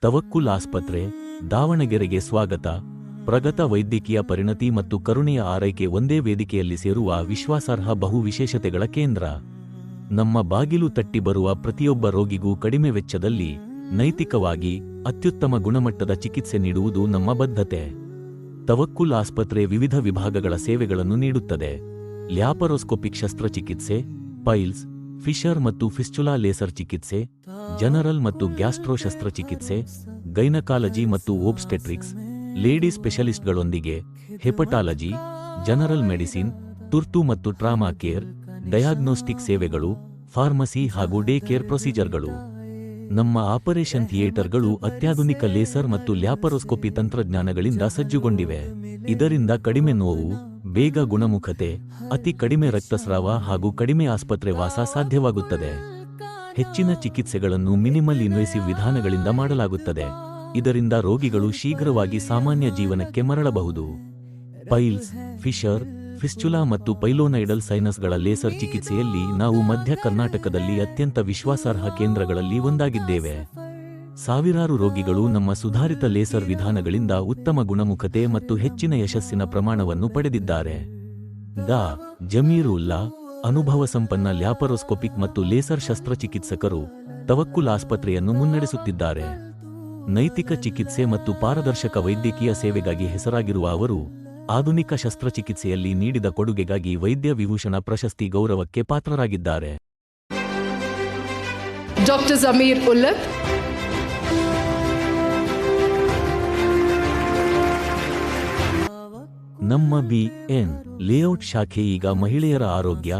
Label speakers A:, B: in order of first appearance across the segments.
A: ತವಕ್ಕುಲ್ ಆಸ್ಪತ್ರೆ, ದಾವಣಗೆರೆಗೆ ಸ್ವಾಗತ. ಪ್ರಗತ ವೈದ್ಯಕೀಯ ಪರಿಣತಿ ಮತ್ತು ಕರುಣೆಯ ಆರೈಕೆ ಒಂದೇ ವೇದಿಕೆಯಲ್ಲಿ ಸೇರುವ ವಿಶ್ವಾಸಾರ್ಹ ಬಹು ವಿಶೇಷತೆಗಳ ಕೇಂದ್ರ. ನಮ್ಮ ಬಾಗಿಲು ತಟ್ಟಿ ಬರುವ ಪ್ರತಿಯೊಬ್ಬ ರೋಗಿಗೂ ಕಡಿಮೆ ವೆಚ್ಚದಲ್ಲಿ, ನೈತಿಕವಾಗಿ, ಅತ್ಯುತ್ತಮ ಗುಣಮಟ್ಟದ ಚಿಕಿತ್ಸೆ ನೀಡುವುದು ನಮ್ಮ ಬದ್ಧತೆ. ತವಕ್ಕುಲ್ ಆಸ್ಪತ್ರೆ ವಿವಿಧ ವಿಭಾಗಗಳ ಸೇವೆಗಳನ್ನು ನೀಡುತ್ತದೆ. ಲ್ಯಾಪರೋಸ್ಕೋಪಿಕ್ ಶಸ್ತ್ರಚಿಕಿತ್ಸೆ, ಪೈಲ್ಸ್, ಫಿಷರ್ ಮತ್ತು ಫಿಸ್ಚುಲಾ ಲೇಸರ್ ಚಿಕಿತ್ಸೆ, ಜನರಲ್ ಮತ್ತು ಗ್ಯಾಸ್ಟ್ರೋ ಶಸ್ತ್ರಚಿಕಿತ್ಸೆ, ಗೈನಕಾಲಜಿ ಮತ್ತು ಓಬ್ಸ್ಟೆಟ್ರಿಕ್ಸ್, ಲೇಡಿ ಸ್ಪೆಷಲಿಸ್ಟ್ಗಳೊಂದಿಗೆ ಹೆಪಟಾಲಜಿ, ಜನರಲ್ ಮೆಡಿಸಿನ್, ತುರ್ತು ಮತ್ತು ಟ್ರಾಮಾ ಕೇರ್, ಡಯಾಗ್ನೋಸ್ಟಿಕ್ ಸೇವೆಗಳು, ಫಾರ್ಮಸಿ ಹಾಗೂ ಡೇ ಕೇರ್ ಪ್ರೊಸೀಜರ್ಗಳು. ನಮ್ಮ ಆಪರೇಷನ್ ಥಿಯೇಟರ್ಗಳು ಅತ್ಯಾಧುನಿಕ ಲೇಸರ್ ಮತ್ತು ಲ್ಯಾಪರೋಸ್ಕೋಪಿ ತಂತ್ರಜ್ಞಾನಗಳಿಂದ ಸಜ್ಜುಗೊಂಡಿವೆ. ಇದರಿಂದ ಕಡಿಮೆ ನೋವು, ಬೇಗ ಗುಣಮುಖತೆ, ಅತಿ ಕಡಿಮೆ ರಕ್ತಸ್ರಾವ ಹಾಗೂ ಕಡಿಮೆ ಆಸ್ಪತ್ರೆ ವಾಸ ಸಾಧ್ಯವಾಗುತ್ತದೆ. ಹೆಚ್ಚಿನ ಚಿಕಿತ್ಸೆಗಳನ್ನು ಮಿನಿಮಲ್ ಇನ್ವೇಸಿವ್ ವಿಧಾನಗಳಿಂದ ಮಾಡಲಾಗುತ್ತದೆ. ಇದರಿಂದ ರೋಗಿಗಳು ಶೀಘ್ರವಾಗಿ ಸಾಮಾನ್ಯ ಜೀವನಕ್ಕೆ ಮರಳಬಹುದು. ಪೈಲ್ಸ್, ಫಿಷರ್, ಫಿಸ್ಚುಲಾ ಮತ್ತು ಪೈಲೋನೈಡಲ್ ಸೈನಸ್ಗಳ ಲೇಸರ್ ಚಿಕಿತ್ಸೆಯಲ್ಲಿ ನಾವು ಮಧ್ಯ ಕರ್ನಾಟಕದಲ್ಲಿ ಅತ್ಯಂತ ವಿಶ್ವಾಸಾರ್ಹ ಕೇಂದ್ರಗಳಲ್ಲಿ ಒಂದಾಗಿದ್ದೇವೆ. ಸಾವಿರಾರು ರೋಗಿಗಳು ನಮ್ಮ ಸುಧಾರಿತ ಲೇಸರ್ ವಿಧಾನಗಳಿಂದ ಉತ್ತಮ ಗುಣಮುಖತೆ ಮತ್ತು ಹೆಚ್ಚಿನ ಯಶಸ್ಸಿನ ಪ್ರಮಾಣವನ್ನು ಪಡೆದಿದ್ದಾರೆ. ಡಾ. ಜಮೀರುಲ್ಲಾ, ಅನುಭವ ಸಂಪನ್ನ ಲ್ಯಾಪರೋಸ್ಕೋಪಿಕ್ ಮತ್ತು ಲೇಸರ್ ಶಸ್ತ್ರಚಿಕಿತ್ಸಕರು, ತವಕ್ಕುಲ್ ಆಸ್ಪತ್ರೆಯನ್ನು ಮುನ್ನಡೆಸುತ್ತಿದ್ದಾರೆ. ನೈತಿಕ ಚಿಕಿತ್ಸೆ ಮತ್ತು ಪಾರದರ್ಶಕ ವೈದ್ಯಕೀಯ ಸೇವೆಗಾಗಿ ಹೆಸರಾಗಿರುವ ಅವರು, ಆಧುನಿಕ ಶಸ್ತ್ರಚಿಕಿತ್ಸೆಯಲ್ಲಿ ನೀಡಿದ ಕೊಡುಗೆಗಾಗಿ ವೈದ್ಯ ವಿಭೂಷಣ ಪ್ರಶಸ್ತಿ ಗೌರವಕ್ಕೆ ಪಾತ್ರರಾಗಿದ್ದಾರೆ.
B: ಡಾಕ್ಟರ್ ಜಮೀರ್ ಉಲ್ಲತ್,
A: ನಮ್ಮ ಬಿ.ಎನ್. ಲೇಔಟ್ ಶಾಖೆ ಈಗ ಮಹಿಳೆಯರ ಆರೋಗ್ಯ,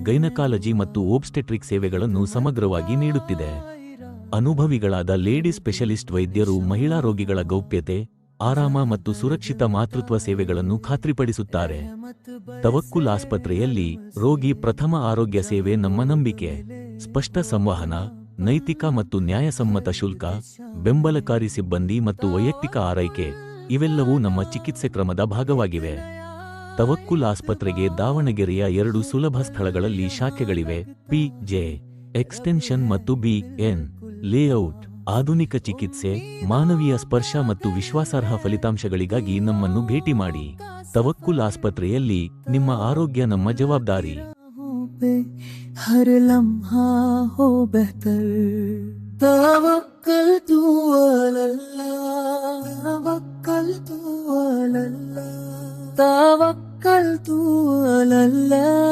A: ಗೈನಕಾಲಜಿ ಮತ್ತು ಓಬ್ಸ್ಟೆಟ್ರಿಕ್ ಸೇವೆಗಳನ್ನು ಸಮಗ್ರವಾಗಿ ನೀಡುತ್ತಿದೆ. ಅನುಭವಿಗಳಾದ ಲೇಡಿ ಸ್ಪೆಷಲಿಸ್ಟ್ ವೈದ್ಯರು ಮಹಿಳಾ ರೋಗಿಗಳ ಗೌಪ್ಯತೆ, ಆರಾಮ ಮತ್ತು ಸುರಕ್ಷಿತ ಮಾತೃತ್ವ ಸೇವೆಗಳನ್ನು ಖಾತ್ರಿಪಡಿಸುತ್ತಾರೆ. ತವಕ್ಕುಲ್ ಆಸ್ಪತ್ರೆಯಲ್ಲಿ ರೋಗಿ ಪ್ರಥಮ ಆರೋಗ್ಯ ಸೇವೆ ನಮ್ಮ ನಂಬಿಕೆ. ಸ್ಪಷ್ಟ ಸಂವಹನ, ನೈತಿಕ ಮತ್ತು ನ್ಯಾಯಸಮ್ಮತ ಶುಲ್ಕ, ಬೆಂಬಲಕಾರಿ ಸಿಬ್ಬಂದಿ ಮತ್ತು ವೈಯಕ್ತಿಕ ಆರೈಕೆ ಇವೆಲ್ಲವೂ ನಮ್ಮ ಚಿಕಿತ್ಸೆ ಕ್ರಮದ ಭಾಗವಾಗಿವೆ. ತವಕ್ಕುಲ್ ಆಸ್ಪತ್ರೆಗೆ ದಾವಣಗೆರೆಯ 2 ಸುಲಭ ಸ್ಥಳಗಳಲ್ಲಿ ಶಾಖೆಗಳಿವೆ: ಪಿ.ಜೆ. ಎಕ್ಸ್ಟೆನ್ಷನ್ ಮತ್ತು ಬಿ.ಎನ್. ಲೇಔಟ್. ಆಧುನಿಕ ಚಿಕಿತ್ಸೆ, ಮಾನವೀಯ ಸ್ಪರ್ಶ ಮತ್ತು ವಿಶ್ವಾಸಾರ್ಹ ಫಲಿತಾಂಶಗಳಿಗಾಗಿ ನಮ್ಮನ್ನು ಭೇಟಿ ಮಾಡಿ. ತವಕ್ಕುಲ್ ಆಸ್ಪತ್ರೆಯಲ್ಲಿ ನಿಮ್ಮ ಆರೋಗ್ಯ ನಮ್ಮ ಜವಾಬ್ದಾರಿ.
C: توكلت على الله